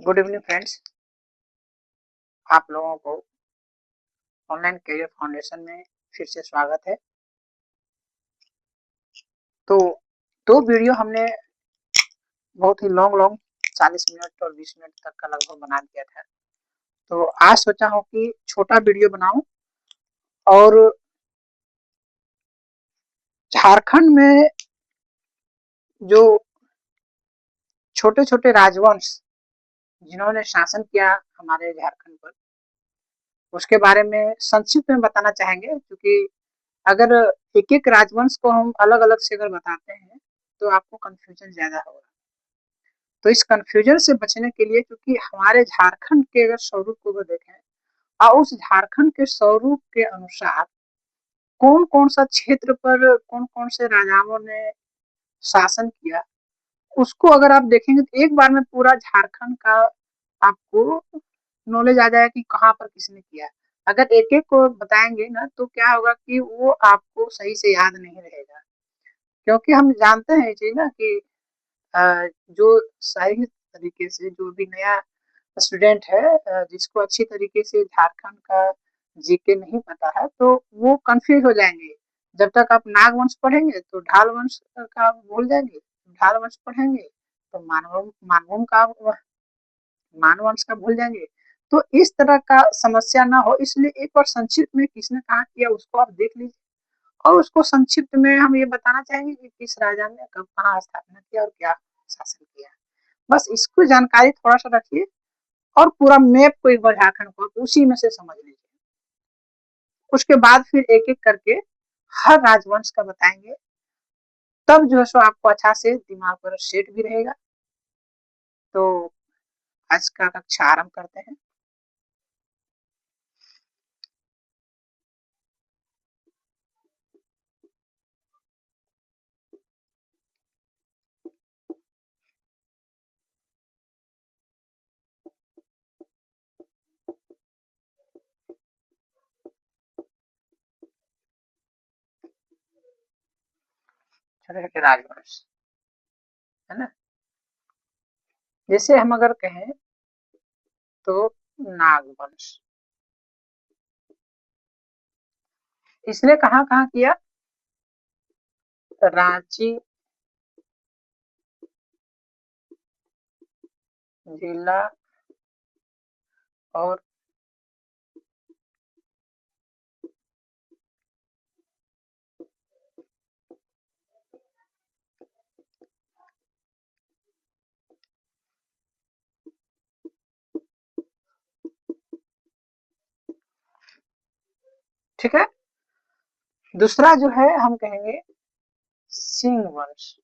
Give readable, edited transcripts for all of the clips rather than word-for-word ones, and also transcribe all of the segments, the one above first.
Good evening friends. आप लोगों को ऑनलाइन करियर फाउंडेशन में फिर से स्वागत है। तो दो वीडियो हमने बहुत ही लॉन्ग लॉन्ग 40 मिनट और 20 मिनट तक का लगभग बना दिया था। तो आज सोचा हूँ कि छोटा वीडियो बनाऊं और झारखंड में जो छोटे छोटे राजवंश जिन्होंने शासन किया हमारे झारखंड पर, उसके बारे में संक्षिप्त में बताना चाहेंगे, क्योंकि अगर एक एक राजवंश को हम अलग अलग से अगर बताते हैं तो आपको कंफ्यूजन ज्यादा होगा। तो इस कंफ्यूजन से बचने के लिए, क्योंकि हमारे झारखंड के अगर स्वरूप को अगर देखें और उस झारखंड के स्वरूप के अनुसार कौन कौन सा क्षेत्र पर कौन कौन से राजाओं ने शासन किया, उसको अगर आप देखेंगे तो एक बार में पूरा झारखंड का आपको नॉलेज आ जाएगा कि कहाँ पर किसने किया। अगर एक एक को बताएंगे ना तो क्या होगा कि वो आपको सही से याद नहीं रहेगा, क्योंकि हम जानते हैं ये चीज ना कि जो सही तरीके से जो भी नया स्टूडेंट है, जिसको अच्छी तरीके से झारखंड का जीके नहीं पता है, तो वो कंफ्यूज हो जाएंगे। जब तक आप नागवंश पढ़ेंगे तो ढाल वंश का भूल जाएंगे, ढाल वंश पढ़ेंगे तो मानव वंश का भूल जाएंगे। तो इस तरह का समस्या ना हो, इसलिए एक बार संक्षिप्त में किसने कहा किया उसको आप देख लीजिए, और उसको संक्षिप्त में हम ये बताना चाहेंगे कि किस राजा ने कब कहाँ स्थापना किया और क्या शासन किया। बस इसको जानकारी थोड़ा सा रखिए और पूरा मैप को एक बार झारखंड को उसी में से समझ लीजिए। उसके बाद फिर एक एक करके हर राजवंश का बताएंगे, तब जो है सो आपको अच्छा से दिमाग पर सेट भी रहेगा। तो आज का कक्षा आरंभ करते हैं। छोटे छोटे राजवंश है ना, जैसे हम अगर कहें तो नागवंश, इसने कहाँ कहाँ किया? रांची जिला और ठीक है। दूसरा जो है हम कहेंगे सिंह वंश।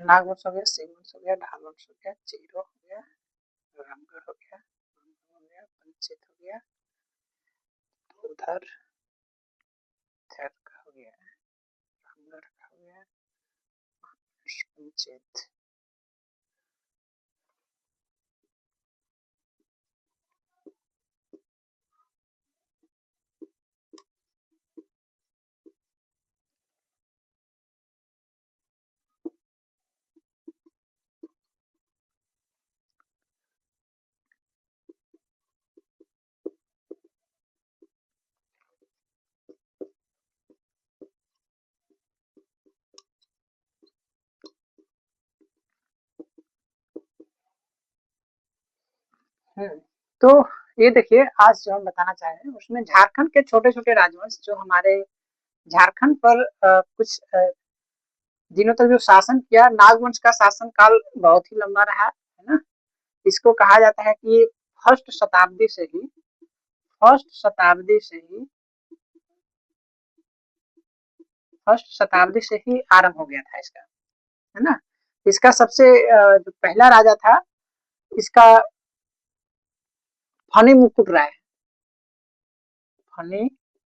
नागवंश हो गया, सिंहवंश हो गया, ढालवंश हो गया, चेरो हो गया, रामगढ़ हो गया, हो गया, पंचित हो गया, उधर थर का हो गया, रामगढ़ का हो गया, पंचित। तो ये देखिए, आज जो हम बताना चाह रहे हैं उसमें झारखंड के छोटे-छोटे राजवंश जो हमारे झारखंड पर कुछ दिनों तक जो शासन किया, नागवंश का शासन काल बहुत ही लंबा रहा, है ना? इसको कहा जाता है कि फर्स्ट शताब्दी से ही फर्स्ट शताब्दी से ही फर्स्ट शताब्दी से ही आरंभ हो गया था इसका, है ना? इसका सबसे जो पहला राजा था, इसका फनी मुकुट राय, फनी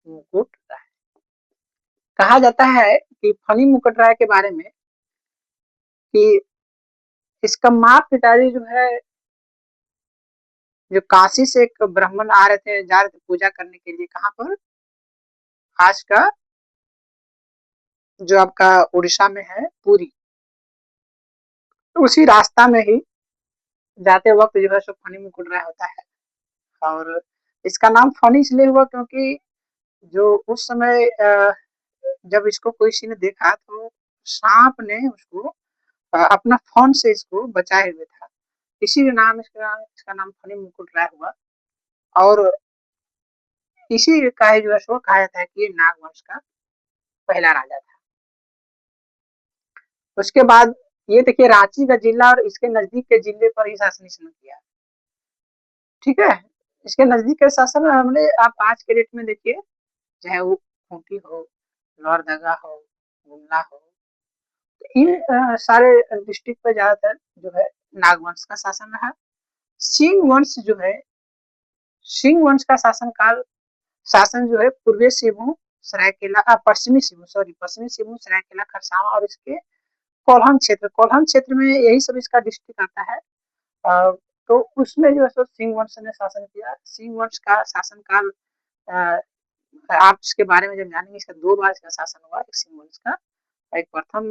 मुकुट राय। कहा जाता है कि फनी मुकुट राय के बारे में कि इसका माँ पिताजी जो है, जो काशी से एक ब्राह्मण आ रहे थे, जा रहे थे पूजा करने के लिए, कहाँ पर? आज का जो आपका उड़ीसा में है पुरी, उसी रास्ता में ही जाते वक्त जो है सो फनी मुकुट राय होता है। और इसका नाम फनी इसलिए हुआ क्योंकि जो उस समय जब इसको किसी ने देखा तो सांप ने उसको अपना फन से इसको बचाए हुए था, इसी नाम इसका नाम फनी मुकुट राय हुआ। और इसी का ही जो है सो कहा जाता है कि ये नागवंश का पहला राजा था। उसके बाद ये देखिए, रांची का जिला और इसके नजदीक के जिले पर ही शासन इसने किया, ठीक है? इसके नजदीक के शासन में हमने, आप आज के डेट में देखिए, चाहे वो खूंटी हो, लोहरदगा हो, गुमला हो, तो इन सारे डिस्ट्रिक्ट पर ज्यादातर जो है नागवंश का शासन रहा। सिंह वंश जो है, सिंह वंश का शासन जो है पूर्वी सिंहभूम, सरायकेला, पश्चिमी सिंहभूम, सरायकेला, खरसावां और इसके कोल्हान क्षेत्र में यही सब इसका डिस्ट्रिक्ट आता है। अ, तो उसमें जो है सो सिंह वंश ने शासन किया। सिंह वंश का शासन काल, आप इसके बारे में जब जानेंगे, इसका 2 बार इसका शासन हुआ, एक सिंह वंश का। एक प्रथम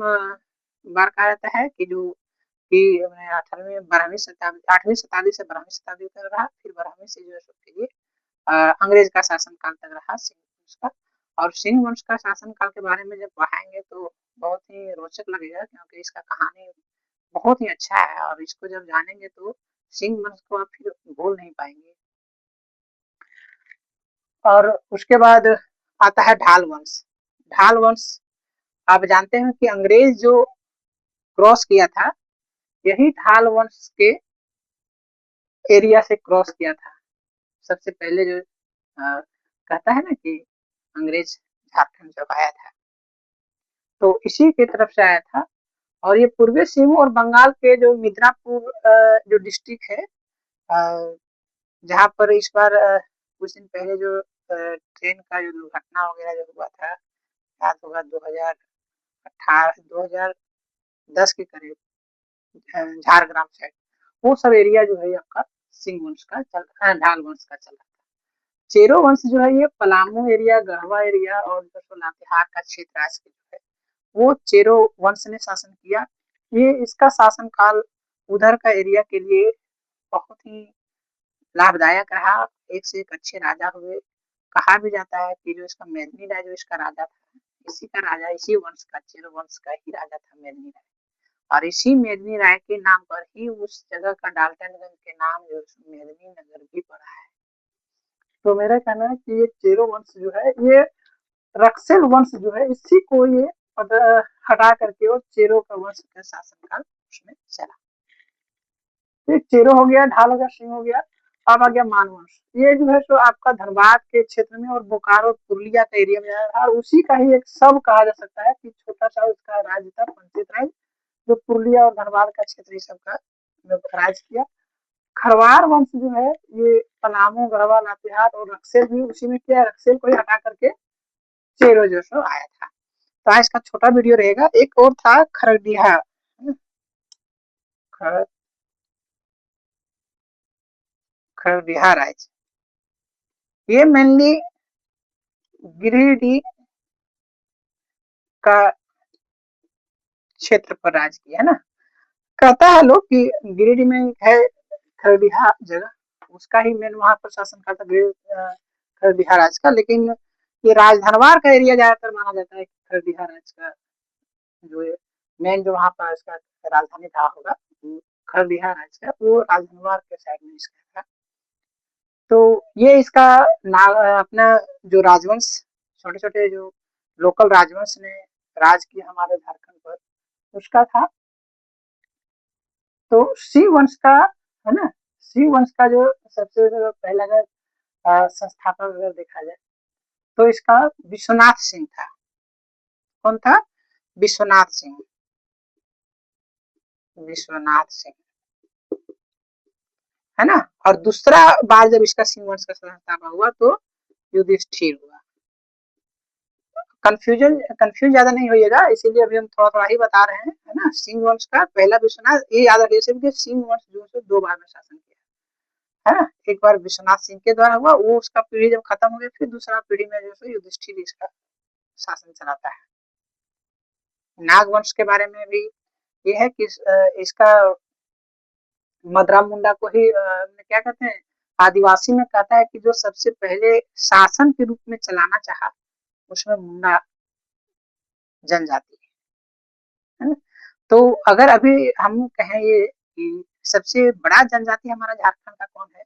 बार कहा जाता है कि जो कि 18वीं 12वीं शताब्दी, 8वीं शताब्दी से 12वीं शताब्दी तक रहा, फिर 12वीं से जो है सो फिर ये अंग्रेज का शासन काल तक रहा सिंह वंश का। और सिंह वंश का शासन काल के बारे में जब पढ़ाएंगे तो बहुत ही रोचक लगेगा, क्योंकि इसका कहानी बहुत ही अच्छा है, और इसको जब जानेंगे तो सिंह वंश को आप फिर भूल नहीं पाएंगे। और उसके बाद आता है ढाल वंश। ढाल वंश, आप जानते हैं कि अंग्रेज जो क्रॉस किया था, यही ढाल वंश के एरिया से क्रॉस किया था। सबसे पहले जो कहता है ना कि अंग्रेज झारखंड जब आया था, तो इसी की तरफ से आया था। और ये पूर्वी सिंहभूम और बंगाल के जो मिदनापुर जो डिस्ट्रिक्ट है, जहाँ पर इस बार कुछ दिन पहले जो ट्रेन का जो दुर्घटना वगैरह जो हुआ था, याद होगा 2018 2010 के करीब, झारग्राम साइड, वो सब एरिया जो है आपका सिंह वंश का ढाल वंश का चला। चेरो वंश जो है ये पलामू एरिया, गढ़वा एरिया और जो लातेहार का क्षेत्र आज के जो है, वो चेरो वंश ने शासन किया। ये इसका शासन काल उधर का एरिया के लिए बहुत ही लाभदायक रहा। एक से एक अच्छे राजा हुए। कहा भी जाता है कि जो इसका मेदिनी राय जो इसका राजा था, इसी का राजा, इसी वंश का, चेरो वंश का ही राजा था मेदिनी राय। और इसी मेदिनी राय के नाम पर ही उस जगह का डाल्टनगंज के नाम जो मेदिनी नगर भी पड़ा है। तो मेरा कहना है कि ये चेरो वंश जो है, ये रक्सेल वंश जो है, इसी को ये हटा करके और चेरो का वंश का शासन काल उसमें चला। एक चेरो हो गया, ढाल हो गया, सिंह हो गया। अब आ गया मान वंश। ये जो है सो आपका धनबाद के क्षेत्र में और बोकारो पुरुलिया का एरिया में आया था, और उसी का ही एक सब कहा जा सकता है कि छोटा सा उसका राज्य था, पंचित राज, जो पुरुलिया और धनबाद का क्षेत्र ये सब का राज किया। खरवार वंश जो है ये पलामू, गढ़वा, लातेहार और रक्सेल भी उसी में किया। रक्सेल को ही हटा करके चेरो जो सो आया था। तो आज का छोटा वीडियो रहेगा। एक और था खरडीहा, खरडीहा राज। ये मेनली गिरिडीह का क्षेत्र पर राज किया है ना। कहता है लोग कि गिरिडीह में है खरडीहा जगह, उसका ही मेन वहां पर शासन था खरडीहा राज का। लेकिन ये राजधनवार का एरिया ज्यादातर माना जाता है खरडीहा राज का जो मेन जो वहां पर इसका राजधानी था होगा खरडीहा राज का, वो राजधनवार के साइड में इसका था। तो ये इसका अपना जो राजवंश, छोटे छोटे जो लोकल राजवंश ने राज किया हमारे झारखंड पर, उसका था। तो शिव वंश का है ना, शिव वंश का जो सबसे पहला अगर संस्थापक अगर देखा जाए तो इसका विश्वनाथ सिंह था। कौन था? विश्वनाथ सिंह। विश्वनाथ सिंह है ना। और दूसरा बार जब इसका सिंह वंश का संस्थापक हुआ तो युधिष्ठिर हुआ। कंफ्यूज ज्यादा नहीं होइएगा, इसीलिए अभी हम थोड़ा थोड़ा ही बता रहे हैं, है ना। सिंह वंश का पहला विश्वनाथ, ये याद रखिए सिंह वंश जो है 2 बार में शासन किया है ना। एक बार विश्वनाथ सिंह के द्वारा हुआ, वो उसका पीढ़ी जब खत्म हो गया, फिर दूसरा पीढ़ी में जो है युधिष्ठिर इसका शासन चलाता है। नाग वंश के बारे में भी ये है कि इसका मदरा मुंडा को ही क्या कहते हैं, आदिवासी में कहता है कि जो सबसे पहले शासन के रूप में चलाना चाहा उसमें मुंडा जनजाति है ना। तो अगर अभी हम कहें ये कि सबसे बड़ा जनजाति हमारा झारखंड का कौन है,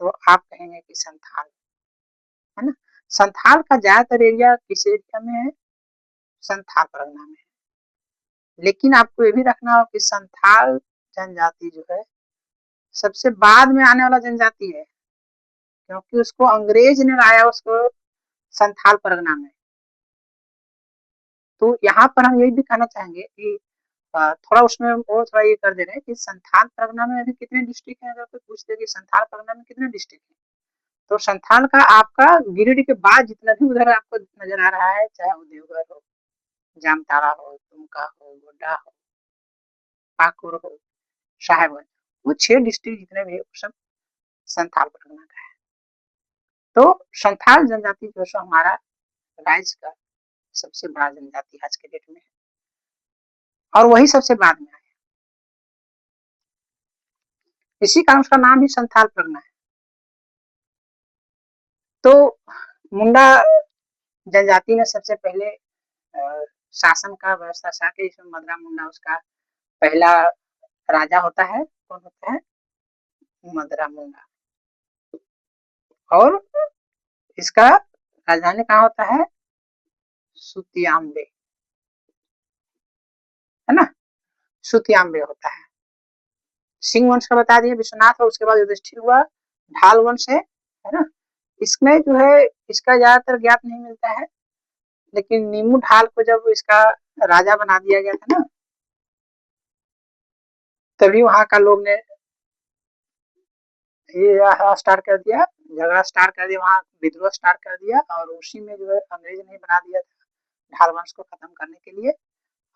तो आप कहेंगे कि संथाल है ना। संथाल का ज्यादातर एरिया किस एरिया में है? संथाल परगना में है। लेकिन आपको ये भी रखना हो कि संथाल जनजाति जो है सबसे बाद में आने वाला जनजाति है, क्योंकि उसको अंग्रेज ने लाया उसको संथाल परगना में। तो यहाँ पर हम यही भी कहना चाहेंगे कि थोड़ा उसमें और थोड़ा ये कर दे रहे हैं कि संथाल परगना में अभी कितने डिस्ट्रिक्ट हैं। अगर कोई पूछते कि संथाल परगना में कितने डिस्ट्रिक्ट हैं, तो संथाल का आपका गिरिडीह के बाद जितना भी उधर आपको नजर आ रहा है, चाहे वो देवघर हो, जामताड़ा हो, दुमका हो, गोड्डा हो, पाकुड़ हो, साहेबगंज, वो 6 डिस्ट्रिक्ट जितने भी है वो सब संथाल परगना का है। तो संथाल जनजाति जो है हमारा राज्य का सबसे बड़ा जनजाति आज के डेट में है, और वही सबसे बाद में आया। इसी कारण उसका नाम ही संथाल परगना है। तो मुंडा जनजाति ने सबसे पहले शासन का व्यवस्था साके, इसमें मदरा मुंडा उसका पहला राजा होता है। कौन होता है? मदरा मुंडा। और इसका राजधानी कहाँ होता है? सुतियाम्बे है ना, सुतियाम्बे होता है। सिंह वंश का बता दिए, विश्वनाथ, और उसके बाद युधिष्ठिर हुआ। ढाल वंश है ना। इसमें जो है इसका ज्यादातर ज्ञात नहीं मिलता है, लेकिन नीमू ढाल को जब इसका राजा बना दिया गया था ना, तभी वहां का लोग ने ये स्टार्ट कर दिया, झगड़ा स्टार्ट कर दिया, वहां विद्रोह स्टार्ट कर दिया। और उसी में जो है अंग्रेज ने बना दिया था ढाल वंश को खत्म करने के लिए।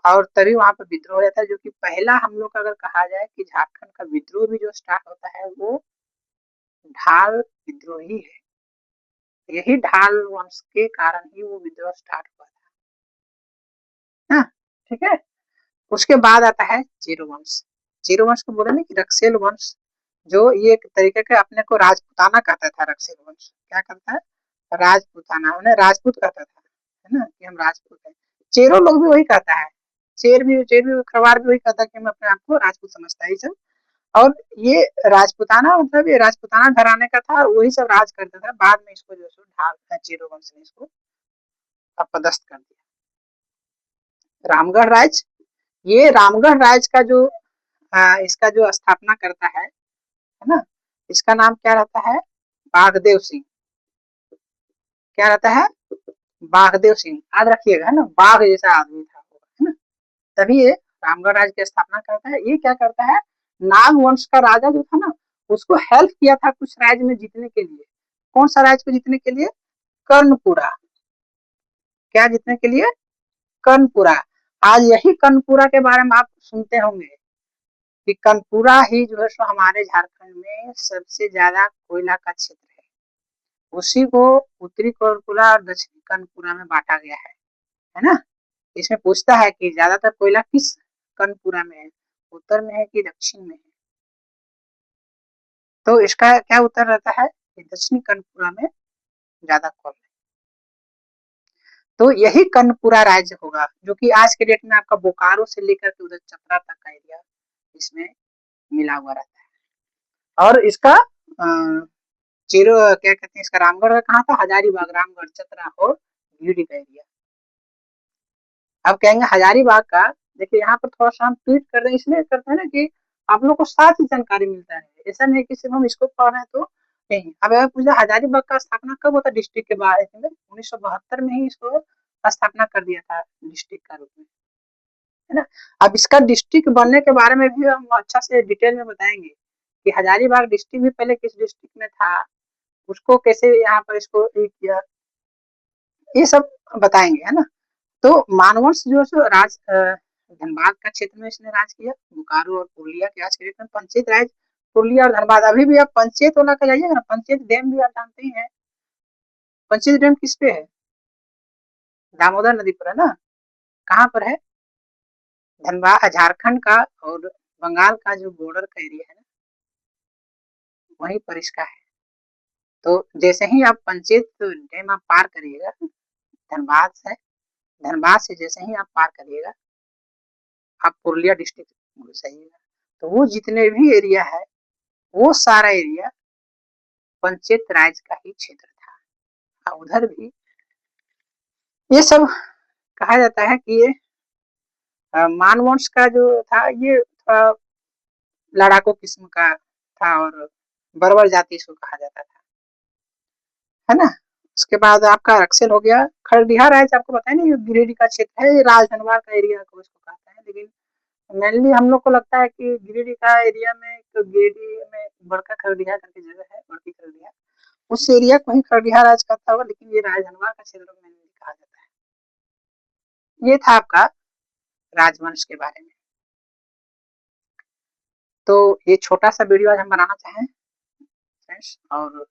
और तभी वहां पर विद्रोह रहता है, जो कि पहला हम लोग का अगर कहा जाए कि झारखंड का विद्रोह भी जो स्टार्ट होता है वो ढाल विद्रोह ही है। यही ढाल वंश के कारण ही वो विद्रोह स्टार्ट हुआ था। हाँ, ठीक है। उसके बाद आता है चेरो वंश। चेरो वंश को बोले ना कि रक्सेल वंश, जो ये एक तरीके के अपने को राजपुताना कहता था। रक्सेल वंश क्या करता है? राजपुताना, उन्हें राजपूत कहता था, है ना, कि हम राजपूत हैं। चेरो लोग भी वही कहता है, चेर भी खरवार भी वही कहता है कि हम अपने आप को राजपूत समझता है सब। और ये राजपुताना मतलब ये राजपुताना घराने का था, वही सब राज करता था। बाद में इसको जो है ढाल चेरो वंश ने इसको अपदस्थ कर दिया। रामगढ़ राज, ये रामगढ़ राज का जो इसका जो स्थापना करता है ना, इसका नाम क्या रहता है? बागदेव सिंह। क्या रहता है? बागदेव सिंह। याद रखिएगा, है ना, बाघ जैसा आदमी था, है ना, तभी ये रामगढ़ राज्य की स्थापना करता है। ये क्या करता है, नाग वंश का राजा जो था ना, उसको हेल्प किया था कुछ राज्य में जीतने के लिए। कौन सा राज्य को जीतने के लिए? कर्णपुरा। क्या जीतने के लिए? कर्णपुरा। आज यही कर्णपुरा के बारे में आप सुनते होंगे कि कर्णपुरा ही जो है सो हमारे झारखंड में सबसे ज्यादा कोयला का क्षेत्र है। उसी को उत्तरी कर्णपुरा और दक्षिणी कर्णपुरा में बांटा गया है ना। इसमें पूछता है कि ज्यादातर कोयला किस कर्णपुरा में है, उत्तर में है कि दक्षिण में है। तो इसका क्या उत्तर रहता है कि दक्षिणी कर्णपुरा में ज्यादा कोयला। तो यही कर्णपुरा राज्य होगा जो कि आज के डेट में आपका बोकारो से लेकर के उधर चतरा तक का एरिया इसमें मिला हुआ रहता है। और इसका जीरो क्या कहते हैं, इसका रामगढ़ का कहाँ था? हजारीबाग, रामगढ़, चतरा और गिरिडीह का एरिया। अब कहेंगे हजारीबाग का, देखिए यहाँ पर थोड़ा सा हम ट्वीट कर रहे हैं, इसलिए करते हैं ना कि आप लोग को साथ ही जानकारी मिलता है। ऐसा नहीं कि सिर्फ हम इसको पढ़ रहे हैं तो नहीं। अब अगर पूछा हजारीबाग का स्थापना कब होता डिस्ट्रिक्ट के बारे में, 1972 में ही इसको स्थापना कर दिया था डिस्ट्रिक्ट का रूप में, है ना। अब इसका डिस्ट्रिक्ट बनने के बारे में भी हम अच्छा से डिटेल में बताएंगे कि हजारीबाग डिस्ट्रिक्ट भी पहले किस डिस्ट्रिक्ट में था, उसको कैसे यहाँ पर इसको किया, ये सब बताएंगे, है ना। तो मानवंश जो है राज धनबाद का क्षेत्र में इसने राज किया। बोकारो और पुरुलिया के आज के डेट में पंचायत राज पुरुलिया और धनबाद। अभी भी आप पंचायत वाला का जाइएगा ना, पंचायत डैम भी आप जानते ही हैं। पंचायत डैम किस पे है? दामोदर नदी पर है ना। कहाँ पर है? धनबाद, झारखंड का और बंगाल का जो बॉर्डर का एरिया है ना, वहीं पर इसका है। तो जैसे ही आप पंचायत डैम आप पार करिएगा धनबाद से, धनबाद से जैसे ही आप पार करिएगा आप पुरुलिया डिस्ट्रिक्ट घुसाइएगा, तो वो जितने भी एरिया है वो सारा एरिया पंचायत राज का ही क्षेत्र था। उधर भी ये सब कहा जाता है कि ये मानवंश का जो था ये लड़ाकू किस्म का था और बर्बर जाति इसको कहा जाता था, है ना। उसके बाद आपका रक्सैल हो गया। खरडीहा राज्य आपको पता है नहीं, गिरिडीह का क्षेत्र है, राजधनवार का एरिया को इसको कहते हैं। लेकिन मेनली हम लोग को लगता है कि गिरिडीह का एरिया में, तो गिरिडीह में बड़का खरडीहा करके जगह है, बड़की खरडीहा, उस एरिया को ही खरडीहा राज कहता होगा, लेकिन ये राजधनवार का क्षेत्र में कहा जाता है। ये था आपका राजवंश के बारे में। तो ये छोटा सा वीडियो आज हम बनाना चाहें फ्रेंड्स, और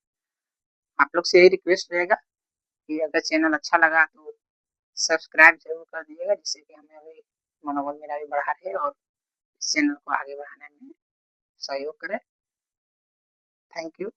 आप लोग से यही रिक्वेस्ट रहेगा कि अगर चैनल अच्छा लगा तो सब्सक्राइब जरूर कर दीजिएगा, जिससे कि हमें अभी मनोबल मेरा भी बढ़ा रहे और इस चैनल को आगे बढ़ाने में सहयोग करें। Thank you.